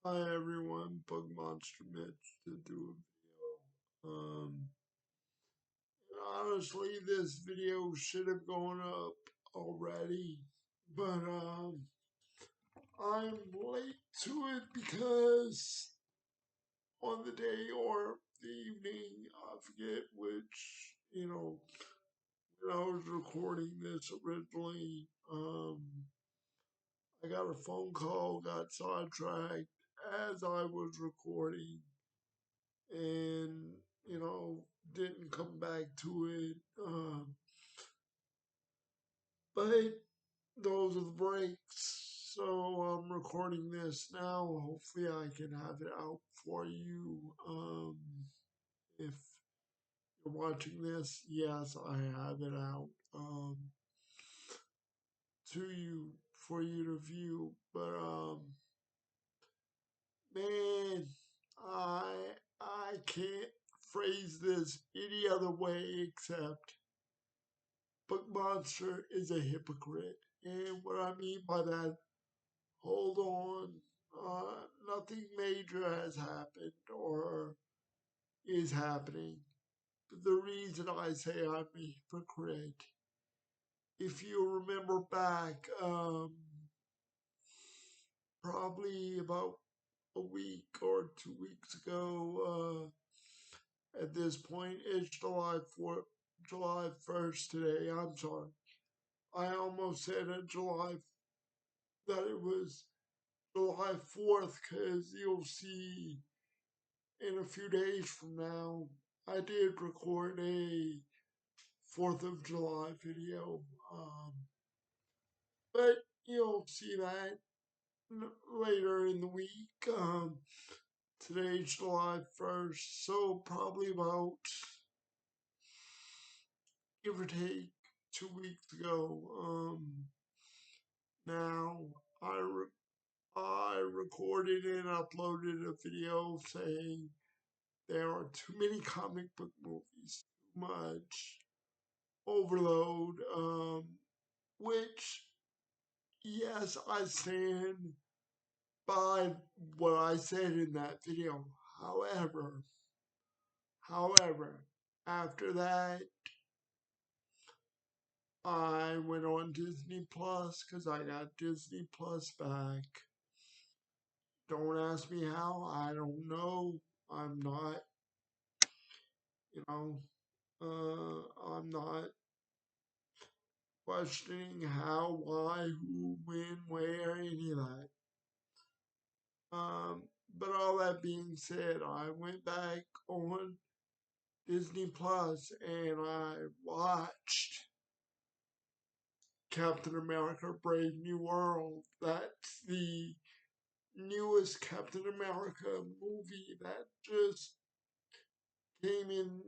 Hi everyone, Bug Monster Mitch to do a video. Honestly, this video should have gone up already, but I'm late to it because on the day or the evening, I forget which, when I was recording this originally, I got a phone call, got sidetracked as I was recording and didn't come back to it. But those are the breaks. So I'm recording this now. Hopefully, I can have it out for you. If you're watching this, yes, I have it out to you for you to view. But man, I I can't phrase this any other way except Book Monster is a hypocrite. And what I mean by that, hold on, nothing major has happened or is happening. But the reason I say I'm a hypocrite, if you remember back, probably about a week or 2 weeks ago, at this point, it's July 1st today. I'm sorry. I almost said July that it was July 4th because you'll see in a few days from now, I did record a 4th of July video. But you'll see that later in the week. Today's July 1st, so probably about, give or take, 2 weeks ago. Now, I, I recorded and uploaded a video saying there are too many comic book movies, too much overload, which, yes, I stand by what I said in that video. However, after that, I went on Disney Plus because I got Disney Plus back. Don't ask me how, I don't know. I'm not, you know, I'm not questioning how, why, who, when, where, any of that. But all that being said, I went back on Disney Plus and I watched Captain America Brave New World. That's the newest Captain America movie that just came in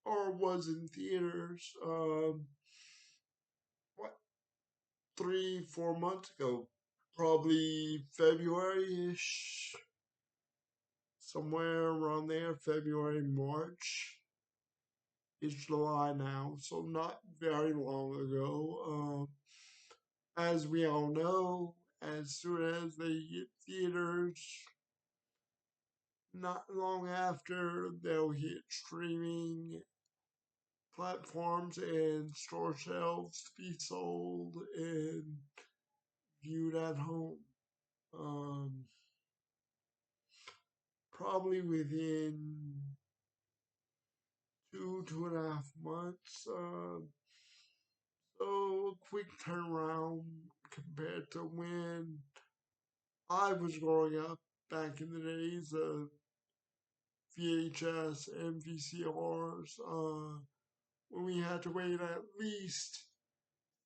or was in theaters, what, 3, 4 months ago. Probably February ish, somewhere around there, February, March. It's July now, so not very long ago. As we all know, as soon as they hit theaters, not long after they'll hit streaming platforms and store shelves to be sold and viewed at home. Um, Probably within 2.5 months. So a quick turnaround compared to when I was growing up back in the days of VHS and VCRs, when we had to wait at least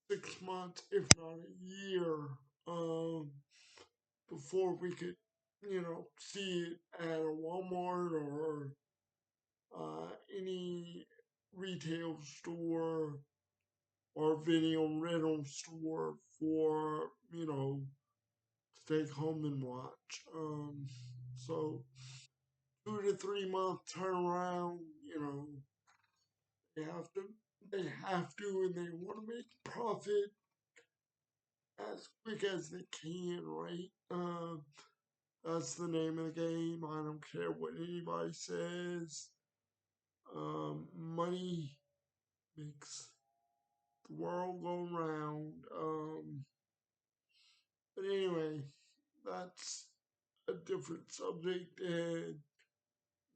6 months, if not a year, um, before we could, see it at a Walmart or any retail store or video rental store for, to take home and watch. So 2 to 3 month turnaround, they have to, they have to, and they want to make profit as quick as they can, right? That's the name of the game. I don't care what anybody says. Money makes the world go round. But anyway, that's a different subject and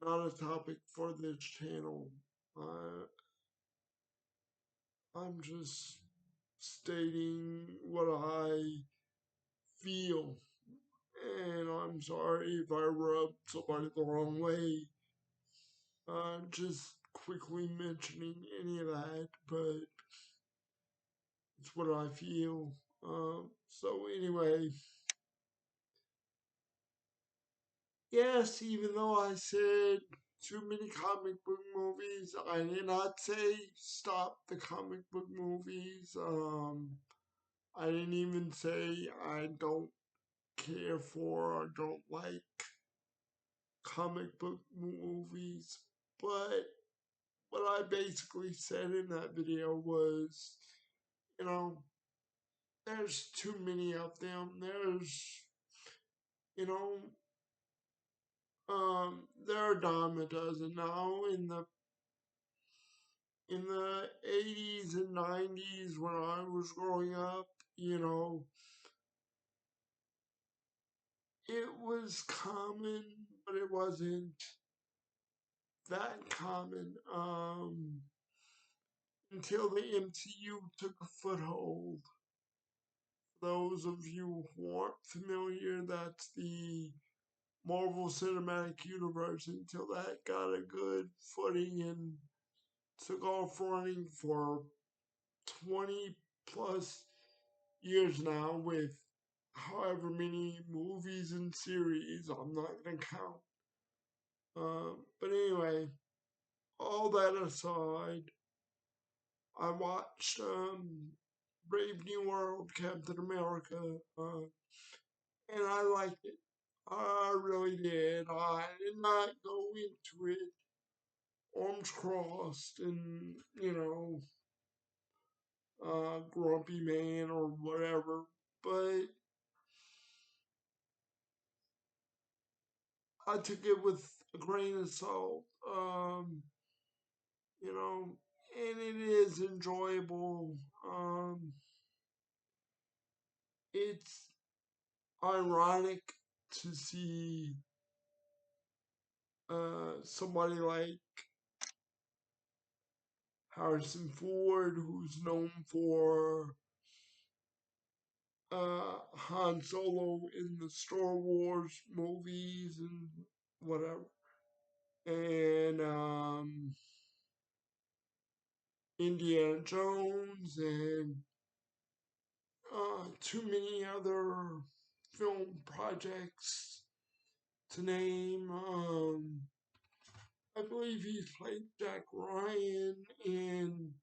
not a topic for this channel. I'm just stating what I feel, and I'm sorry if I rubbed somebody the wrong way. Just quickly mentioning any of that, but it's what I feel. So anyway, yes, even though I said too many comic book movies, I did not say stop the comic book movies. I didn't even say I don't care for or don't like comic book movies, but what I basically said in that video was, you know, there's too many of them. There's, you know, there are a dime a dozen now. In the 80s and 90s when I was growing up, you know, it was common, but it wasn't that common until the MCU took a foothold. For those of you who aren't familiar, that's the Marvel Cinematic Universe. Until that got a good footing and took off running for 20 plus years now with however many movies and series, I'm not going to count. But anyway, all that aside, I watched Brave New World, Captain America, and I liked it. I really did. I did not go into it arms crossed and, you know, grumpy man or whatever, but I took it with a grain of salt. You know, and it is enjoyable. It's ironic to see somebody like Harrison Ford, who's known for Han Solo in the Star Wars movies and whatever, and Indiana Jones, and too many other film projects to name. I believe he's played Jack Ryan in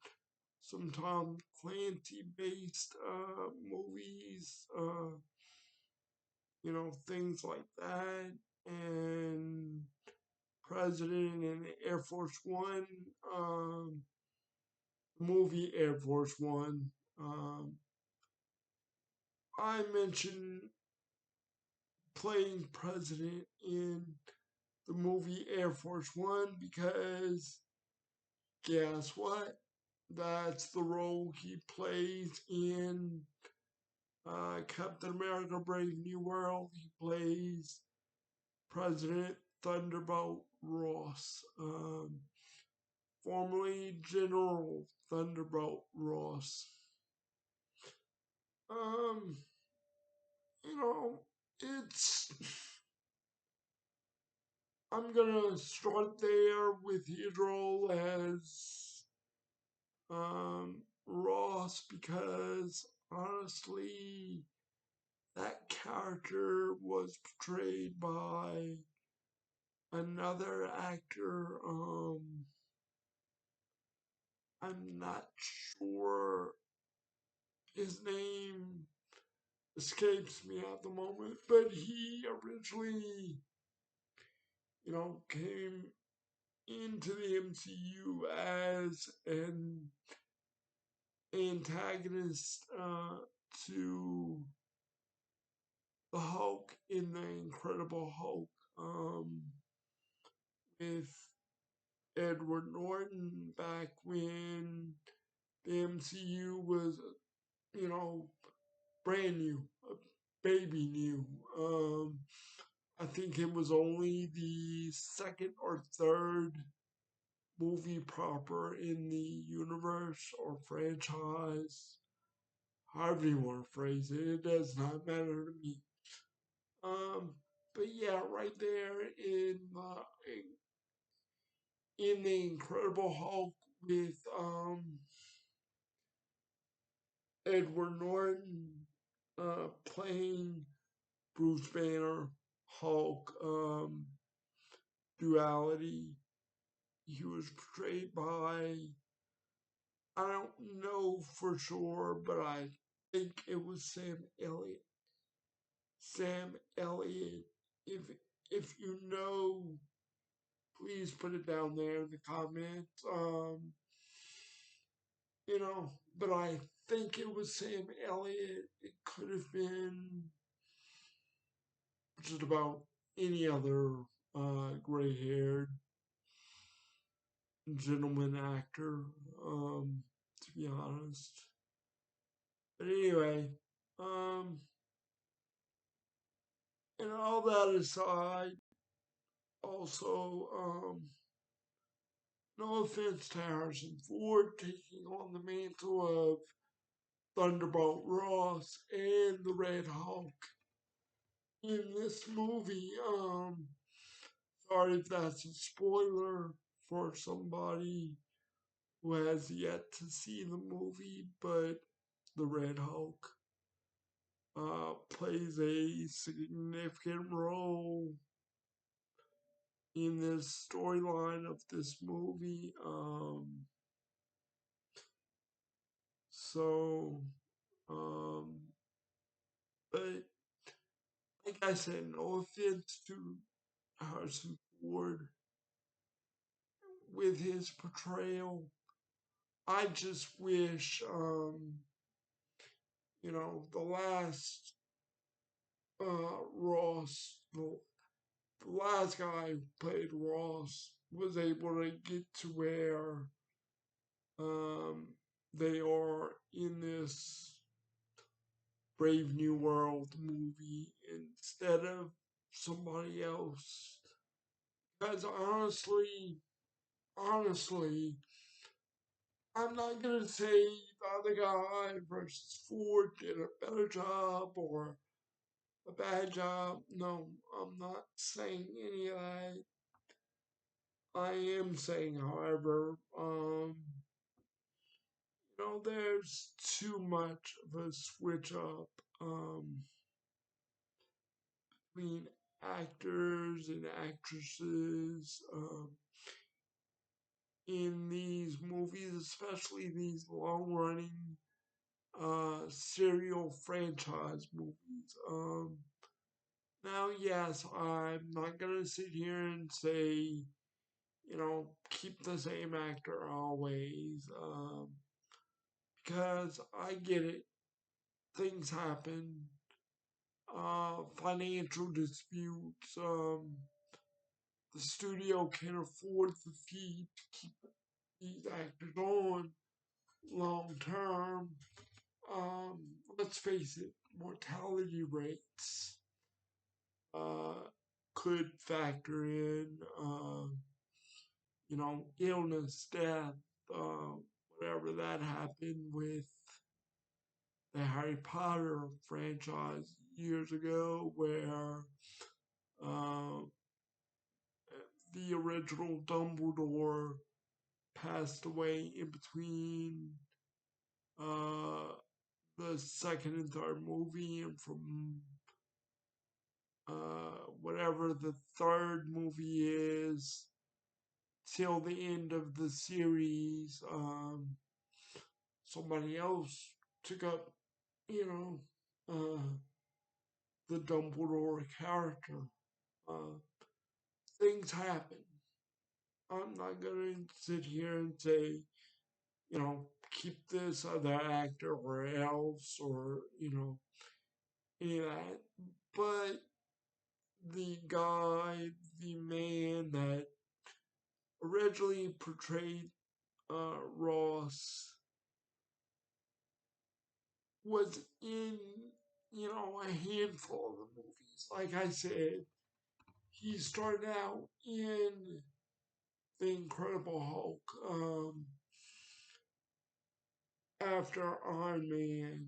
some Tom Clancy based movies, you know, things like that, and President in Air Force One, movie Air Force One. Um, I mentioned playing president in the movie Air Force One because guess what? That's the role he plays in Captain America Brave New World. He plays President Thunderbolt Ross, formerly General Thunderbolt Ross. Um, you know, it's. I'm gonna start there with his role as Ross because honestly, that character was portrayed by another actor. I'm not sure his name escapes me at the moment, but he originally, you know, came into the MCU as an antagonist to the Hulk in the Incredible Hulk with Edward Norton back when the MCU was, you know, brand new, baby new. I think it was only the second or third movie proper in the universe or franchise, however you want to phrase it. It does not matter to me. Um, but yeah, right there in the Incredible Hulk with Edward Norton playing Bruce Banner, Hulk, duality. He was portrayed by, I don't know for sure, but I think it was Sam Elliott. Sam Elliott. If if you know, please put it down there in the comments. But I think it was Sam Elliott. It could have been just about any other gray haired gentleman actor, to be honest. But anyway, um, and all that aside, also, no offense to Harrison Ford taking on the mantle of Thunderbolt Ross and the Red Hulk in this movie. Sorry if that's a spoiler for somebody who has yet to see the movie, but the Red Hulk plays a significant role in this storyline of this movie. So, um, but like I said, no offense to Harrison Ford with his portrayal. I just wish, the last Ross, the last guy who played Ross was able to get to where um, they are in this Brave New World movie instead of somebody else. Because honestly, I'm not gonna say the other guy versus Ford did a better job or a bad job. No, I'm not saying any of that. I am saying, however, there's too much of a switch up between actors and actresses in these movies, especially these long running serial franchise movies. Now, yes, I'm not gonna sit here and say, keep the same actor always, because I get it. Things happen. Financial disputes. The studio can't afford the fee to keep these actors on long term. Um, let's face it, mortality rates uh, could factor in, illness, death, uh, whatever that happened with the Harry Potter franchise years ago, where uh, the original Dumbledore passed away in between uh, the second and third movie, and from whatever the third movie is till the end of the series, somebody else took up, you know, the Dumbledore character. Uh, Things happen. I'm not gonna sit here and say, keep this other actor or else, or any of that. But the guy, the man that originally portrayed Ross was in, a handful of the movies. Like I said, he started out in The Incredible Hulk after Iron Man,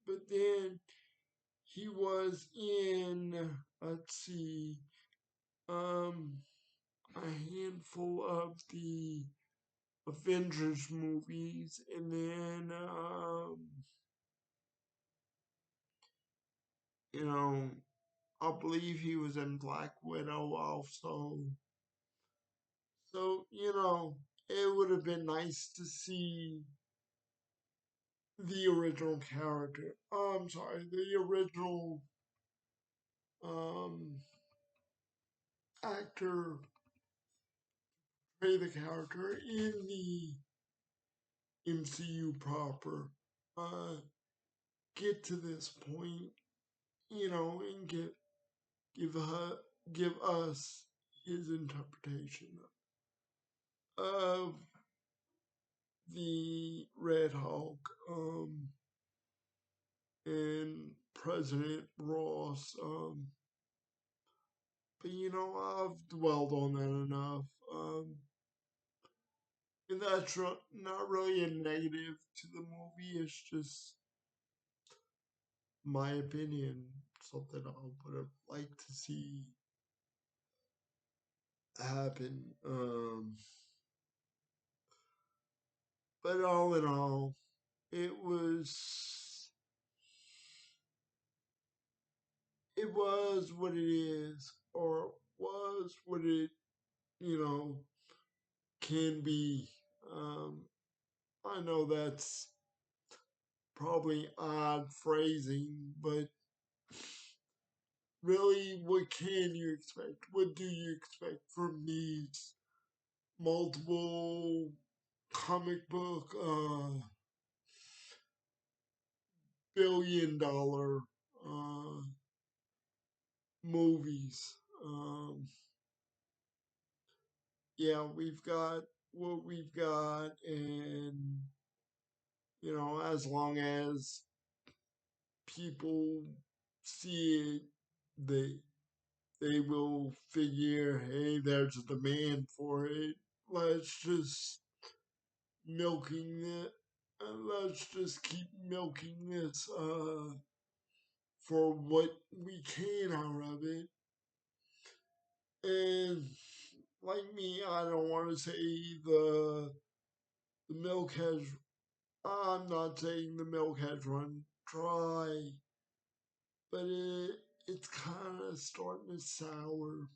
but then he was in, let's see, a handful of the Avengers movies, and then, you know, I believe he was in Black Widow also. So, it would have been nice to see the original character. I'm sorry, the original um, actor play the character in the MCU proper. Uh, get to this point, and give her give us his interpretation of the Red Hulk, and President Ross. But I've dwelled on that enough. And that's not really a negative to the movie. It's just my opinion, something I would have liked to see happen. But all in all, it was what it is, or was what it you know can be. Um, I know that's probably odd phrasing, but really, what can you expect? What do you expect from these multiple comic book billion-dollar uh, movies? Yeah, we've got what we've got, and as long as people see it, they they will figure, hey, there's a demand for it. Let's just milking it. Let's just keep milking this for what we can out of it. And like me, I don't want to say the milk has. I'm not saying the milk has run dry, but it's kind of starting to sour,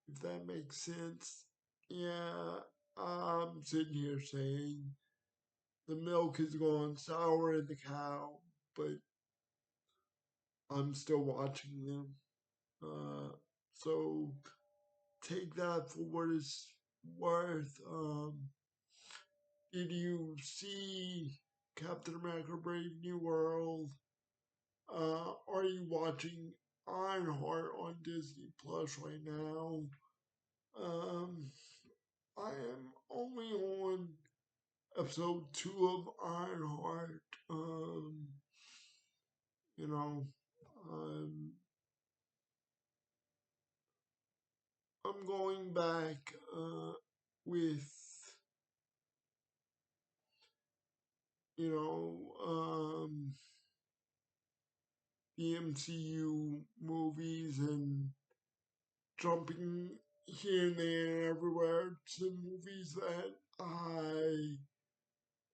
if that makes sense. Yeah, I'm sitting here saying the milk is going sour in the cow, but I'm still watching them. So take that for what it's worth. Did you see Captain America: Brave New World? Are you watching Ironheart on Disney Plus right now? Um, I am only on episode 2 of Ironheart. You know, I'm I'm going back with you know the MCU movies and jumping here and there everywhere to movies that I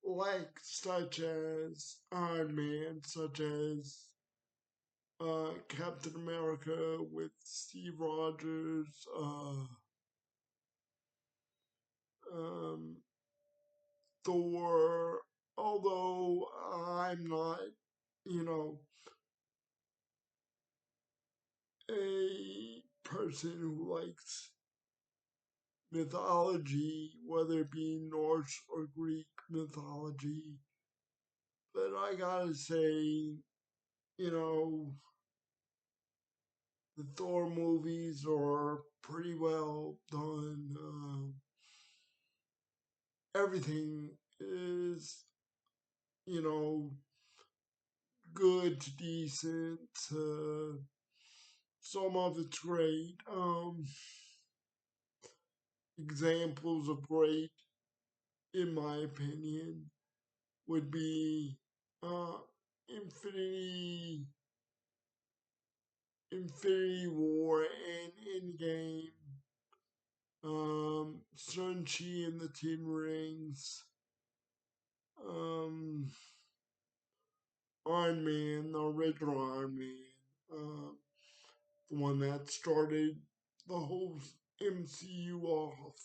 like, such as Iron Man, such as Captain America with Steve Rogers, um, Thor. Although I'm not, you know, a person who likes mythology, whether it be Norse or Greek mythology. But I gotta say, you know, the Thor movies are pretty well done. Everything is, you know, good to decent. Some of it's great. Examples of great, in my opinion, would be uh, Infinity Infinity War and Endgame, Shang-Chi and the Ten Rings, um, Iron Man, the original Iron Man, the one that started the whole MCU off.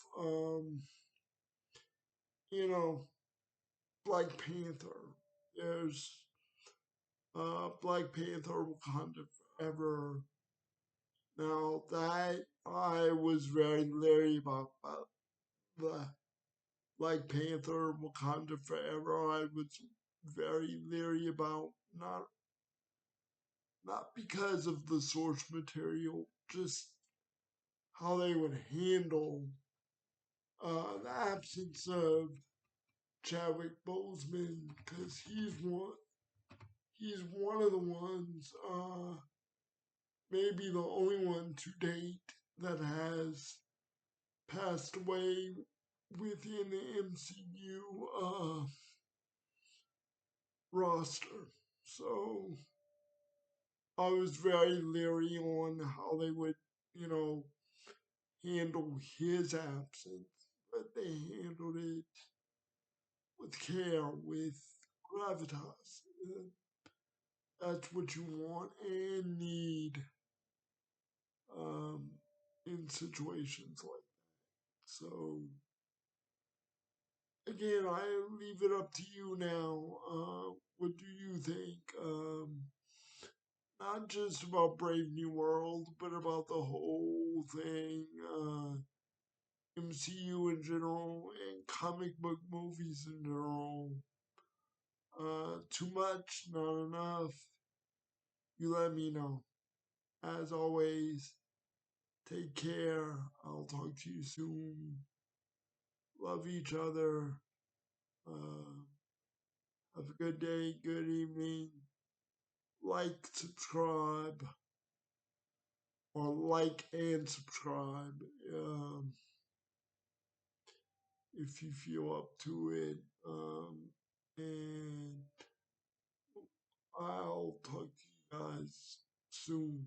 You know, Black Panther. There's Black Panther Wakanda Forever. Now that I was very leery about the Black Panther Wakanda Forever, I was very leery about not because of the source material, just how they would handle the absence of Chadwick Boseman, because he's one of the ones, maybe the only one to date that has passed away within the MCU roster. So I was very leery on how they would, you know, handle his absence, but they handled it with care, with gravitas. That's what you want and need um, in situations like that. So again, I leave it up to you now. What do you think? Not just about Brave New World, but about the whole thing, MCU in general, and comic book movies in general. Too much, not enough. You let me know. As always, take care. I'll talk to you soon. Love each other. Uh, have a good day, good evening. Like, subscribe, or like and subscribe if you feel up to it. And I'll talk to you guys soon.